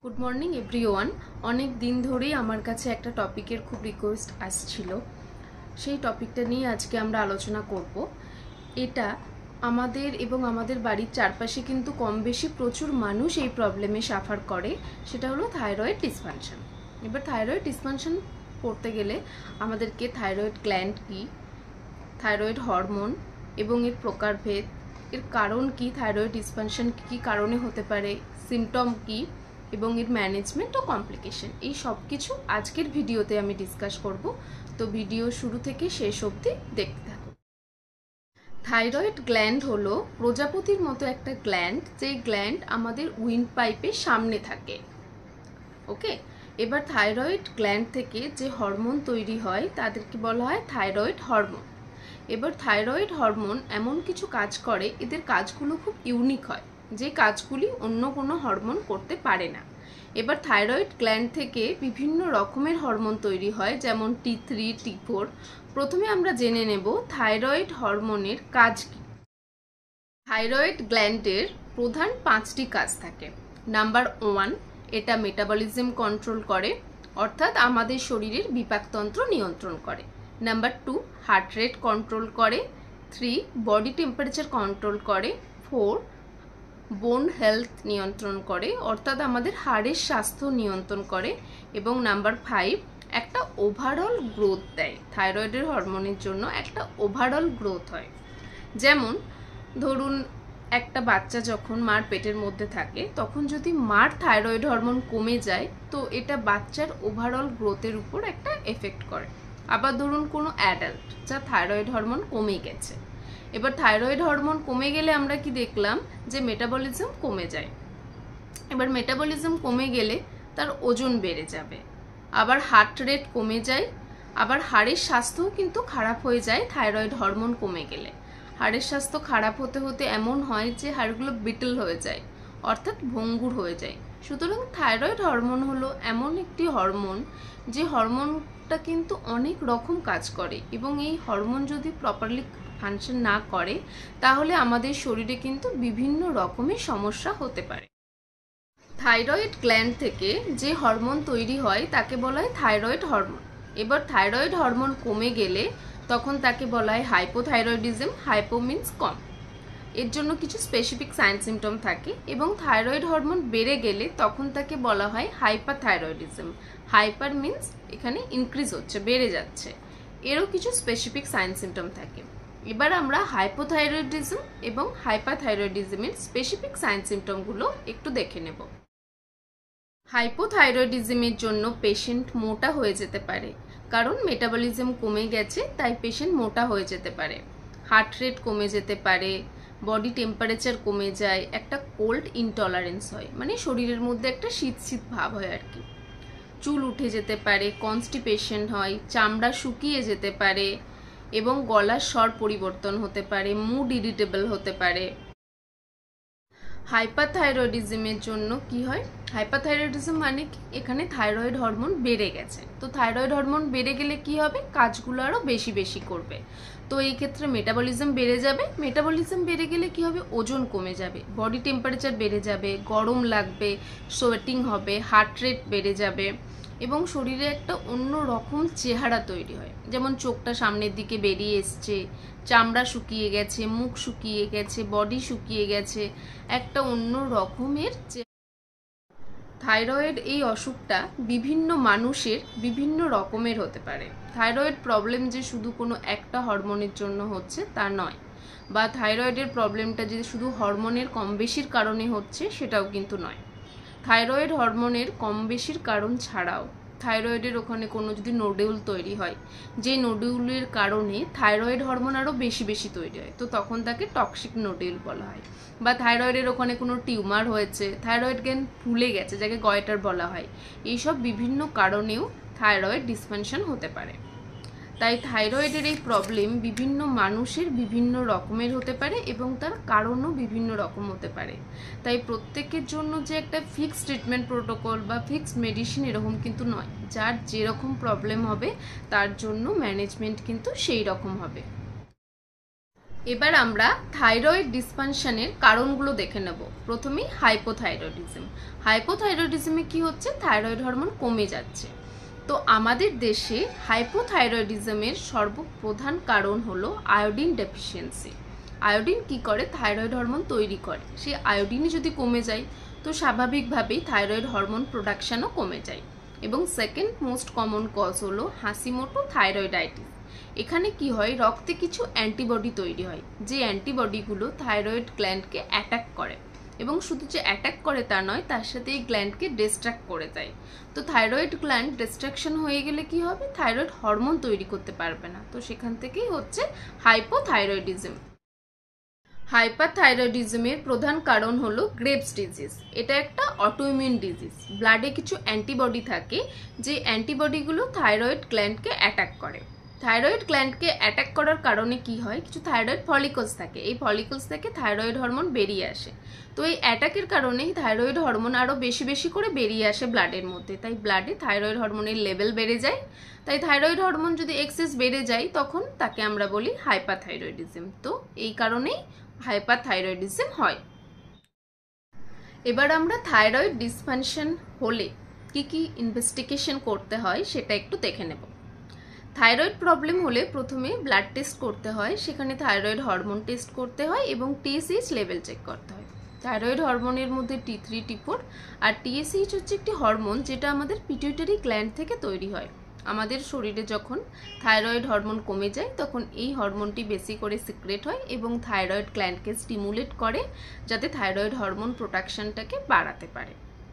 Good morning everyone. অনেক দিন ধরেই আমার কাছে একটা টপিকের খুব রিকোয়েস্ট আসছিল, সেই টপিকটা নিয়ে আজকে আমরা আলোচনা করব। এটা আমাদের এবং আমাদের বাড়ির চারপাশে কিন্তু কম বেশি প্রচুর মানুষ এই প্রবলেমে সাফার করে, সেটা হলো থাইরয়েড ডিসফাংশন। এবার থাইরয়েড ডিসফাংশন করতে গেলে আমাদেরকে থাইরয়েড গ্ল্যান্ড কি, থাইরয়েড হরমোন এবং এর প্রকারভেদ, এর কারণ কি, থাইরয়েড ডিসফাংশন কী কারণে হতে পারে, সিমটম কি এবং এর ম্যানেজমেন্ট ও কমপ্লিকেশন, এই সব কিছু আজকের ভিডিওতে আমি ডিসকাস করব। তো ভিডিও শুরু থেকে শেষ অবধি দেখতে থাকুন। থাইরয়েড গ্ল্যান্ড হলো প্রজাপতির মতো একটা গ্ল্যান্ড, যেই গ্ল্যান্ড আমাদের উইন্ড পাইপের সামনে থাকে। ওকে, এবার থাইরয়েড গ্ল্যান্ড থেকে যে হরমোন তৈরি হয় তাদেরকে বলা হয় থাইরয়েড হরমোন। এবার থাইরয়েড হরমোন এমন কিছু কাজ করে, এদের কাজগুলো খুব ইউনিক হয়, যে কাজগুলি অন্য কোনো হরমোন করতে পারে না। এবার থাইরয়েড গ্ল্যান্ড থেকে বিভিন্ন রকমের হরমোন তৈরি হয়, যেমন T3, T4। প্রথমে আমরা জেনে নেব থাইরয়েড হরমোনের কাজ কি। থাইরয়েড গ্ল্যান্ডের প্রধান 5টি কাজ থাকে। নাম্বার 1, এটা মেটাবলিজম কন্ট্রোল করে, অর্থাৎ আমাদের শরীরের বিপাকতন্ত্র নিয়ন্ত্রণ করে। নাম্বার 2, হার্ট রেট কন্ট্রোল করে। 3, বডি টেম্পারেচার কন্ট্রোল করে। 4, বোন হেলথ নিয়ন্ত্রণ করে, অর্থাৎ আমাদের হাড়ের স্বাস্থ্য নিয়ন্ত্রণ করে। এবং নাম্বার 5, একটা ওভারঅল গ্রোথ দেয়। থাইরয়েডের হরমোনের জন্য একটা ওভারঅল গ্রোথ হয়। যেমন ধরুন, একটা বাচ্চা যখন মার পেটের মধ্যে থাকে, তখন যদি মার থাইরয়েড হরমোন কমে যায়, তো এটা বাচ্চার ওভারঅল গ্রোথের উপর একটা এফেক্ট করে। আবার ধরুন কোনো অ্যাডাল্ট যা থাইরয়েড হরমোন কমে গেছে, এবার থাইরয়েড হরমোন কমে গেলে আমরা কি দেখলাম, যে মেটাবলিজম কমে যায়। এবার মেটাবলিজম কমে গেলে তার ওজন বেড়ে যাবে, আবার হার্ট রেট কমে যায়, আবার হাড়ের স্বাস্থ্যও কিন্তু খারাপ হয়ে যায় থাইরয়েড হরমোন কমে গেলে। হাড়ের স্বাস্থ্য খারাপ হতে হতে এমন হয় যে হাড়গুলো বিটল হয়ে যায়, অর্থাৎ ভঙ্গুর হয়ে যায়। সুতরাং থাইরয়েড হরমোন হলো এমন একটি হরমোন, যে হরমোনটা কিন্তু অনেক রকম কাজ করে, এবং এই হরমোন যদি প্রপারলি ফাংশন না করে, তাহলে আমাদের শরীরে কিন্তু বিভিন্ন রকমের সমস্যা হতে পারে। থাইরয়েড গ্ল্যান্ড থেকে যে হরমোন তৈরি হয় তাকে বলা হয় থাইরয়েড হরমোন। এবার থাইরয়েড হরমোন কমে গেলে তখন তাকে বলা হয় হাইপোথাইরয়েডিজম। হাইপো মিন্স কম। এর জন্য কিছু স্পেসিফিক সাইন সিমটম থাকে, এবং থাইরয়েড হরমোন বেড়ে গেলে তখন তাকে বলা হয় হাইপারথাইরয়েডিজম। হাইপার মিন্স এখানে ইনক্রিজ হচ্ছে, বেড়ে যাচ্ছে। এরও কিছু স্পেসিফিক সাইন সিমটম থাকে। এবার আমরা হাইপোথাইরয়েডিজম এবং হাইপারথাইরয়েডিজমের স্পেসিফিক সাইন সিমটমগুলো একটু দেখে নেব। হাইপোথাইরয়েডিজমের জন্য পেশেন্ট মোটা হয়ে যেতে পারে, কারণ মেটাবলিজম কমে গেছে, তাই পেশেন্ট মোটা হয়ে যেতে পারে। হার্ট রেট কমে যেতে পারে, বডি টেম্পারেচার কমে যায়, একটা কোল্ড ইনটলারেন্স হয়, মানে শরীরের মধ্যে একটা শীত শীত ভাব হয় আর কি। চুল উঠে যেতে পারে, কনস্টিপেশন হয়, চামড়া শুকিয়ে যেতে পারে, এবং গলার স্বর পরিবর্তন হতে পারে, মুড ইরিটেবল হতে পারে। হাইপারথাইরয়েডিজমের জন্য কি হয়? হাইপারথাইরয়েডিজম মানে কি? এখানে থাইরয়েড হরমোন বেড়ে গেছে। তো থাইরয়েড হরমোন বেড়ে গেলে কি হবে? কাজগুলো আরও বেশি বেশি করবে। তো এই ক্ষেত্রে মেটাবলিজম বেড়ে যাবে। মেটাবলিজম বেড়ে গেলে কি হবে? ওজন কমে যাবে, বডি টেম্পারেচার বেড়ে যাবে, গরম লাগবে, সোয়েটিং হবে, হার্ট রেট বেড়ে যাবে, এবং শরীরে একটা অন্য রকম চেহারা তৈরি হয়। যেমন চোখটা সামনের দিকে বেরিয়ে এসছে, চামড়া শুকিয়ে গেছে, মুখ শুকিয়ে গেছে, বডি শুকিয়ে গেছে, একটা অন্য রকমের। থাইরয়েড এই অসুখটা বিভিন্ন মানুষের বিভিন্ন রকমের হতে পারে। থাইরয়েড প্রবলেম যে শুধু কোনো একটা হরমোনের জন্য হচ্ছে তা নয়, বা থাইরয়েডের প্রবলেমটা যে শুধু হরমোনের কম বেশির কারণে হচ্ছে সেটাও কিন্তু নয়। থাইরয়েড হরমোনের কম বেশির কারণ ছাড়াও থাইরয়েডের ওখানে কোনো যদি নোডিউল তৈরি হয়, যে নোডিউলের কারণে থাইরয়েড হরমোন আরও বেশি বেশি তৈরি হয়, তো তখন তাকে টক্সিক নোডিউল বলা হয়। বা থাইরয়েডের ওখানে কোনো টিউমার হয়েছে, থাইরয়েড গ্ল্যান্ড ফুলে গেছে, যাকে গয়টার বলা হয়, এইসব বিভিন্ন কারণেও থাইরয়েড ডিসফাংশন হতে পারে। তাই থাইরয়েডের এই প্রবলেম বিভিন্ন মানুষের বিভিন্ন রকমের হতে পারে, এবং তার কারণও বিভিন্ন রকম হতে পারে। তাই প্রত্যেকের জন্য যে একটা ফিক্সড ট্রিটমেন্ট প্রোটোকল বা ফিক্সড মেডিসিন এরকম কিন্তু নয়। যার যেরকম প্রবলেম হবে তার জন্য ম্যানেজমেন্ট কিন্তু সেই রকম হবে। এবার আমরা থাইরয়েড ডিসফাংশনের কারণগুলো দেখে নেব। প্রথমেই হাইপোথাইরয়েডিজম। হাইপোথাইরয়েডিজমে কি হচ্ছে, থাইরয়েড হরমোন কমে যাচ্ছে। তো আমাদের দেশে হাইপোথাইরয়েডিজমের সর্বপ্রধান কারণ হলো আয়োডিন ডেফিসিয়েন্সি। আয়োডিন কি করে, থাইরয়েড হরমোন তৈরি করে। সেই আয়োডিনই যদি কমে যায় তো স্বাভাবিকভাবেই থাইরয়েড হরমোন প্রোডাকশনও কমে যায়। এবং সেকেন্ড মোস্ট কমন কজ হলো হাসিমোটো থাইরয়েডাইটিস। এখানে কি হয়, রক্তে কিছু অ্যান্টিবডি তৈরি হয়, যে অ্যান্টিবডিগুলো থাইরয়েড গ্ল্যান্ডকে অ্যাটাক করে, এবং শুধু যে অ্যাটাক করে তা নয়, তার সাথে এই গ্ল্যান্ডকে ডিস্ট্রাক্ট করে দেয়। তো থাইরয়েড গ্ল্যান্ড ডিস্ট্রাকশন হয়ে গেলে কি হবে, থাইরয়েড হরমোন তৈরি করতে পারবে না। তো সেখান থেকেই হচ্ছে হাইপোথাইরয়েডিজম। হাইপারথাইরয়েডিজমের প্রধান কারণ হলো গ্রেভস ডিজিজ। এটা একটা অটোইমিউন ডিজিজ। ব্লাডে কিছু অ্যান্টিবডি থাকে, যে অ্যান্টিবডিগুলো থাইরয়েড গ্ল্যান্ডকে অ্যাটাক করে। থাইরয়েড গ্ল্যান্ডকে অ্যাটাক করার কারণে কি হয়, কিছু থাইরয়েড ফলিকলস থাকে, এই ফলিকলস থেকে থাইরয়েড হরমোন বেরিয়ে আসে। তো এই অ্যাটাকের কারণেই থাইরয়েড হরমোন আরও বেশি বেশি করে বেরিয়ে আসে ব্লাডের মধ্যে। তাই ব্লাডে থাইরয়েড হরমোনের লেভেল বেড়ে যায়। তাই থাইরয়েড হরমোন যদি এক্সেস বেড়ে যায় তখন তাকে আমরা বলি হাইপারথাইরয়েডিজম। তো এই কারণেই হাইপারথাইরয়েডিজম হয়। এবার আমরা থাইরয়েড ডিসফাংশন হলে কি কি ইনভেস্টিগেশন করতে হয় সেটা একটু দেখে নেব। থাইরয়েড প্রবলেম হলে প্রথমে ব্লাড টেস্ট করতে হয়, সেখানে থাইরয়েড হরমোন টেস্ট করতে হয় এবং টিএসএইচ লেভেল চেক করতে হয়। থাইরয়েড হরমোনের মধ্যে T3, T4 আর টিএসএইচ হচ্ছে একটি হরমোন যেটা আমাদের পিটুইটারি গ্ল্যান্ড থেকে তৈরি হয়। আমাদের শরীরে যখন থাইরয়েড হরমোন কমে যায় তখন এই হরমোনটি বেশি করে সিক্রেট হয় এবং থাইরয়েড গ্ল্যান্ডকে স্টিমুলেট করে, যাতে থাইরয়েড হরমোন প্রোডাকশনটাকে বাড়াতে পারে।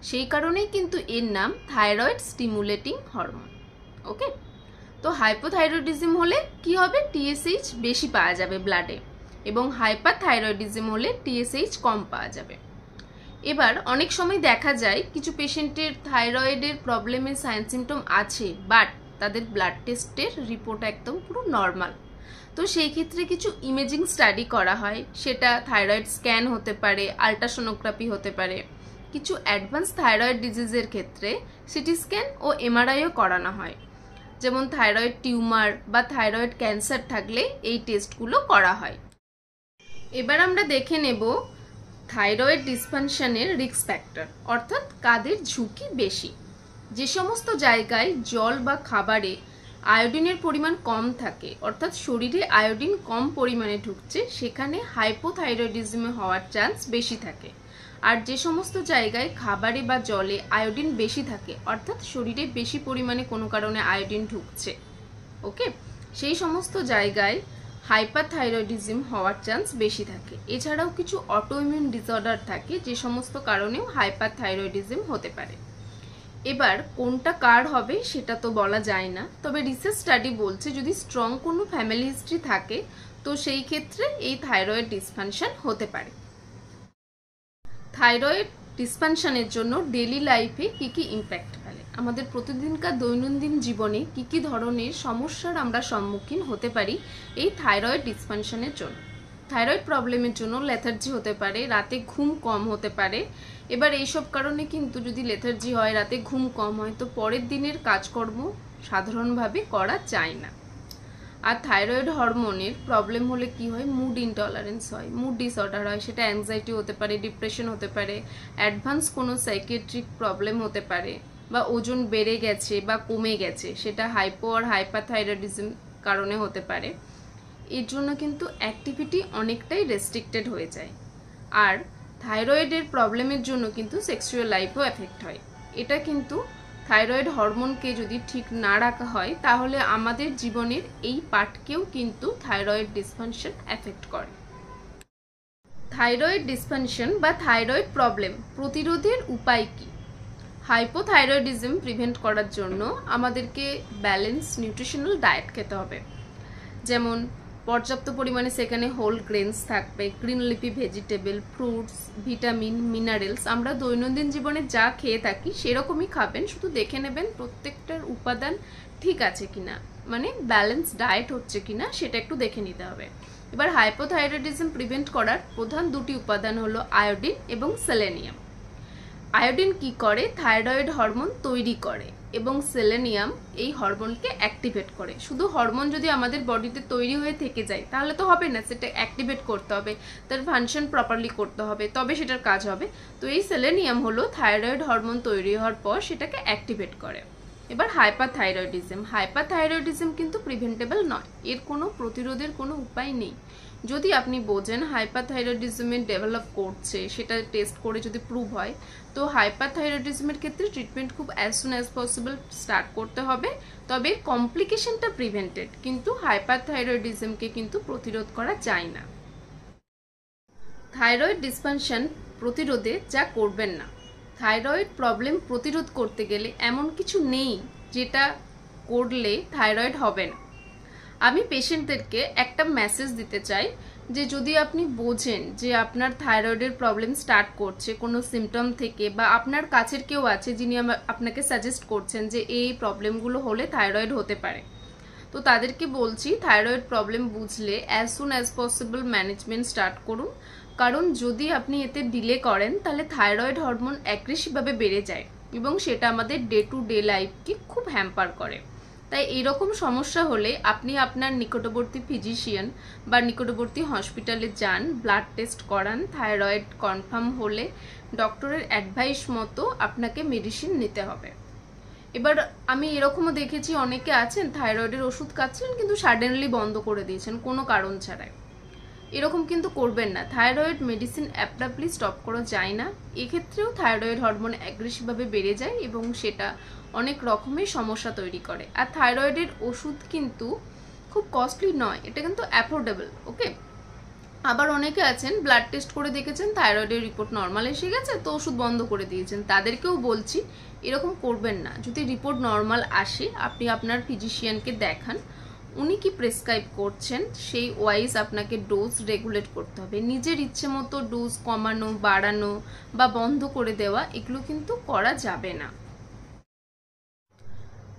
সেই কারণেই কিন্তু এর নাম থাইরয়েড স্টিমুলেটিং হরমোন। ওকে, তো হাইপোথাইরয়েডিজম হলে কি হবে, টিএসএইচ বেশি পাওয়া যাবে ব্লাডে, এবং হাইপারথাইরয়েডিজম হলে টিএসএইচ কম পাওয়া যাবে। এবার অনেক সময় দেখা যায় কিছু পেশেন্টের থাইরয়েডের প্রবলেমের সাইন সিমটম আছে, বাট তাদের ব্লাড টেস্টের রিপোর্ট একদম পুরো নর্মাল। তো সেই ক্ষেত্রে কিছু ইমেজিং স্টাডি করা হয়, সেটা থাইরয়েড স্ক্যান হতে পারে, আল্ট্রাসোনোগ্রাফি হতে পারে। কিছু অ্যাডভান্স থাইরয়েড ডিজিজের ক্ষেত্রে সিটি স্ক্যান ও এমআরআইও করানো হয়। যেমন থাইরয়েড টিউমার বা থাইরয়েড ক্যান্সার থাকলে এই টেস্টগুলো করা হয়। এবার আমরা দেখে নেব থাইরয়েড ডিসফাংশনের রিস্ক ফ্যাক্টর, অর্থাৎ কাদের ঝুঁকি বেশি। যে সমস্ত জায়গায় জল বা খাবারে আয়োডিনের পরিমাণ কম থাকে, অর্থাৎ শরীরে আয়োডিন কম পরিমাণে ঢুকছে, সেখানে হাইপোথাইরয়েডিজমে হওয়ার চান্স বেশি থাকে। আর যে সমস্ত জায়গায় খাবারে বা জলে আয়োডিন বেশি থাকে, অর্থাৎ শরীরে বেশি পরিমাণে কোনো কারণে আয়োডিন ঢুকছে, ওকে, সেই সমস্ত জায়গায় হাইপারথাইরয়েডিজম হওয়ার চান্স বেশি থাকে। এছাড়াও কিছু অটোইমিউন ডিসঅর্ডার থাকে, যে সমস্ত কারণেও হাইপারথাইরয়েডিজম হতে পারে। এবার কোনটা কার হবে সেটা তো বলা যায় না, তবে রিসার্চ স্টাডি বলছে যদি স্ট্রং কোনো ফ্যামিলি হিস্ট্রি থাকে তো সেই ক্ষেত্রে এই থাইরয়েড ডিসফাংশন হতে পারে। থাইরয়েড ডিসফাংশনের জন্য ডেইলি লাইফে কি কি ইম্প্যাক্ট ফেলে, আমাদের প্রতিদিনকার দৈনন্দিন জীবনে কি কি ধরনের সমস্যার আমরা সম্মুখীন হতে পারি এই থাইরয়েড ডিসফাংশনের জন্য। থাইরয়েড প্রবলেমের জন্য লেথার্জি হতে পারে, রাতে ঘুম কম হতে পারে। এবার এইসব কারণে কিন্তু যদি লেথার্জি হয়, রাতে ঘুম কম হয়, তো পরের দিনের কাজকর্ম সাধারণভাবে করা যায় না। আর থাইরয়েড হরমোনের প্রবলেম হলে কি হয়, মুড ইনটলারেন্স হয়, মুড ডিসঅর্ডার হয়, সেটা অ্যাংজাইটি হতে পারে, ডিপ্রেশন হতে পারে, অ্যাডভান্স কোনো সাইকিয়াট্রিক প্রবলেম হতে পারে, বা ওজন বেড়ে গেছে বা কমে গেছে, সেটা হাইপো আর হাইপারথাইরয়েডিজম কারণে হতে পারে। এর জন্য কিন্তু অ্যাক্টিভিটি অনেকটাই রেস্ট্রিক্টেড হয়ে যায়। আর থাইরয়েডের প্রবলেমের জন্য কিন্তু সেক্সুয়াল লাইফও এফেক্ট হয়। এটা কিন্তু থাইরয়েড হরমোনকে যদি ঠিক না রাখা হয় তাহলে আমাদের জীবনের এই পার্টকেও কিন্তু থাইরয়েড ডিসফাংশন এফেক্ট করে। থাইরয়েড ডিসফাংশন বা থাইরয়েড প্রবলেম প্রতিরোধের উপায় কি? হাইপোথাইরয়েডিজম প্রিভেন্ট করার জন্য আমাদেরকে ব্যালেন্স নিউট্রিশনাল ডায়েট খেতে হবে। যেমন পর্যাপ্ত পরিমাণে সেখানে হোল গ্রেনস থাকবে, green leafy vegetable, fruits, vitamin, minerals. আমরা দৈনন্দিন জীবনে যা খেয়ে থাকি সেরকমই খাবেন, শুধু দেখে নেবেন প্রত্যেকটার উপাদান ঠিক আছে কিনা, মানে ব্যালেন্স ডায়েট হচ্ছে কিনা সেটা একটু দেখে নিতে হবে। এবার হাইপোথাইরয়েডিজম প্রিভেন্ট করার প্রধান দুটি উপাদান হলো আয়োডিন এবং সেলেনিয়াম। আয়োডিন কি করে, থাইরয়েড হরমোন তৈরি করে, এবং সেলেনিয়াম এই হরমোনকে অ্যাক্টিভেট করে। শুধু হরমোন যদি আমাদের বডিতে তৈরি হয়ে থেকে যায় তাহলে তো হবে না, সেটা অ্যাক্টিভেট করতে হবে, তার ফাংশন প্রপারলি করতে হবে, তবে সেটার কাজ হবে। তো এই সেলেনিয়াম হলো থাইরয়েড হরমোন তৈরি হওয়ার পর সেটাকে অ্যাক্টিভেট করে। এবার হাইপারথাইরয়েডিজম কিন্তু প্রিভেন্টেবল নয়, এর কোনো প্রতিরোধের কোনো উপায় নেই। যদি আপনি বোঝেন হাইপারথাইরয়েডিজমের ডেভেলপ করছে, সেটা টেস্ট করে যদি প্রুভ হয়, তো হাইপারথাইরয়েডিজমের ক্ষেত্রে ট্রিটমেন্ট খুব as soon as possible start করতে হবে। তবে কমপ্লিকেশনটা প্রিভেন্টেড, কিন্তু হাইপারথাইরয়েডিজমকে কিন্তু প্রতিরোধ করা যায় না। থাইরয়েড ডিসফাংশন প্রতিরোধে যা করবেন না, থাইরয়েড প্রবলেম প্রতিরোধ করতে গেলে এমন কিছু নেই যেটা করলে থাইরয়েড হবে না। আমি পেশেন্টদেরকে একটা মেসেজ দিতে চাই যে যদি আপনি বোঝেন যে আপনার থাইরয়েডের প্রবলেম স্টার্ট করছে কোনো সিমটম থেকে, বা আপনার কাছের কেউ আছে যিনি আপনাকে সাজেস্ট করছেন যে এই প্রবলেমগুলো হলে থাইরয়েড হতে পারে, তো তাদেরকে বলছি থাইরয়েড প্রবলেম বুঝলে as soon as possible management start করুন। কারণ যদি আপনি এতে ডিলে করেন তাহলে থাইরয়েড হরমোন অ্যাগ্রেসিভভাবে বেড়ে যায় এবং সেটা আমাদের ডে টু ডে লাইফকে খুব হ্যাম্পার করে। তাই এইরকম সমস্যা হলে আপনি আপনার নিকটবর্তী ফিজিশিয়ান বা নিকটবর্তী হসপিটালে যান, ব্লাড টেস্ট করান, থাইরয়েড কনফার্ম হলে ডক্টরের অ্যাডভাইস মতো আপনাকে মেডিসিন নিতে হবে। এবার আমি এরকমও দেখেছি অনেকে আছেন থাইরয়েডের ওষুধ খাচ্ছিলেন কিন্তু সাডেনলি বন্ধ করে দিয়েছেন কোনো কারণ ছাড়াই। এরকম কিন্তু করবেন না, থাইরয়েড মেডিসিন অ্যাপ্রাপ্টলি স্টপ করা যায় না। এক্ষেত্রেও থাইরয়েড হরমোন অ্যাগ্রেসিভভাবে বেড়ে যায় এবং সেটা অনেক রকমের সমস্যা তৈরি করে। আর থাইরয়েডের ওষুধ কিন্তু খুব কস্টলি নয়, এটা কিন্তু অ্যাফোর্ডেবল। ওকে, আবার অনেকে আছেন ব্লাড টেস্ট করে দেখেছেন থাইরয়েডের রিপোর্ট নর্মাল এসে গেছে তো ওষুধ বন্ধ করে দিয়েছেন, তাদেরকেও বলছি এরকম করবেন না। যদি রিপোর্ট নর্মাল আসে আপনি আপনার ফিজিশিয়ানকে দেখান, উনি কি প্রেসক্রাইব করছেন সেই ওয়াইজ আপনাকে ডোজ রেগুলেট করতে হবে। নিজের ইচ্ছে মতো ডোজ কমানো, বাড়ানো বা বন্ধ করে দেওয়া এগুলো কিন্তু করা যাবে না।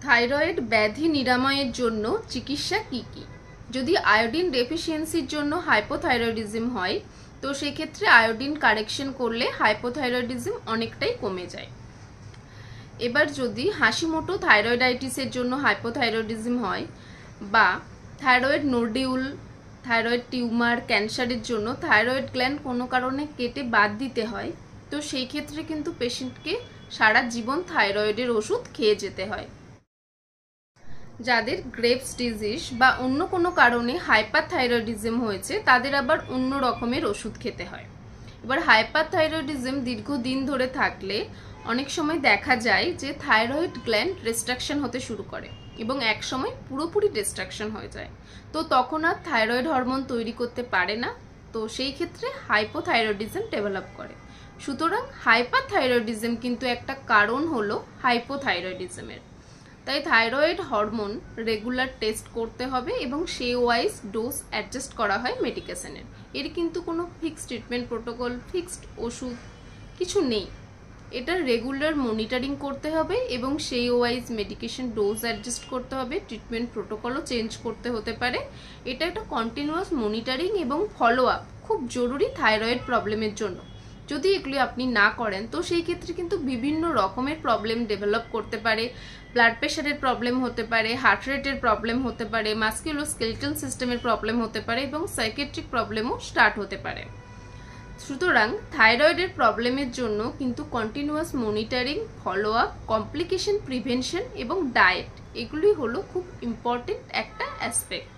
থাইরয়েড ব্যাধি নিরাময়ের জন্য চিকিৎসা কি কি? যদি আয়োডিন ডেফিসিয়েন্সির জন্য হাইপোথাইরয়েডিজম হয় তো সেক্ষেত্রে আয়োডিন কারেকশন করলে হাইপোথাইরয়েডিজম অনেকটাই কমে যায়। এবার যদি হাসিমোটো থাইরয়েডাইটিসের জন্য হাইপোথাইরয়েডিজম হয় বা থাইরয়েড নোডিউল, থাইরয়েড টিউমার, ক্যান্সারের জন্য থাইরয়েড গ্ল্যান্ড কোনো কারণে কেটে বাদ দিতে হয়, তো সেই ক্ষেত্রে কিন্তু পেশেন্টকে সারা জীবন থাইরয়েডের ওষুধ খেয়ে যেতে হয়। যাদের গ্রেভস ডিজিজ বা অন্য কোনো কারণে হাইপারথাইরয়েডিজম হয়েছে তাদের আবার অন্য রকমের ওষুধ খেতে হয়। এবার হাইপারথাইরয়েডিজম দীর্ঘদিন ধরে থাকলে অনেক সময় দেখা যায় যে থাইরয়েড গ্ল্যান্ড ডিস্ট্রাকশন হতে শুরু করে এবং এক সময় পুরোপুরি ডিস্ট্রাকশন হয়ে যায়, তো তখন আর থাইরয়েড হরমোন তৈরি করতে পারে না, তো সেই ক্ষেত্রে হাইপোথাইরয়েডিজম ডেভেলপ করে। সুতরাং হাইপারথাইরয়েডিজম কিন্তু একটা কারণ হলো হাইপোথাইরয়েডিজমের। তাই থাইরয়েড হরমোন রেগুলার টেস্ট করতে হবে এবং সেই ওয়াইজ ডোজ অ্যাডজাস্ট করা হয় মেডিকেশনের। এর কিন্তু কোনো ফিক্সড ট্রিটমেন্ট প্রোটোকল, ফিক্সড ওষুধ কিছু নেই, এটা রেগুলার মনিটরিং করতে হবে এবং সেই ওয়াইজ মেডিকেশন ডোজ অ্যাডজাস্ট করতে হবে, ট্রিটমেন্ট প্রোটোকলও চেঞ্জ করতে হতে পারে। এটা একটা কন্টিনিউয়াস মনিটরিং এবং ফলো আপ খুব জরুরি থাইরয়েড প্রবলেমের জন্য। যদি এগুলি আপনি না করেন তো সেই ক্ষেত্রে কিন্তু বিভিন্ন রকমের প্রবলেম ডেভেলপ করতে পারে। ব্লাড প্রেশারের প্রবলেম হতে পারে, হার্ট রেটের প্রবলেম হতে পারে, মাস্কুলোস্কেলেটাল সিস্টেমের প্রবলেম হতে পারে এবং সাইকিয়াট্রিক প্রবলেমও স্টার্ট হতে পারে। সুতরাং থাইরয়েডের প্রবলেমের জন্য কিন্তু continuous monitoring, follow up, complication prevention এবং ডায়েট এগুলি হলো খুব ইম্পর্টেন্ট একটা অ্যাসপেক্ট।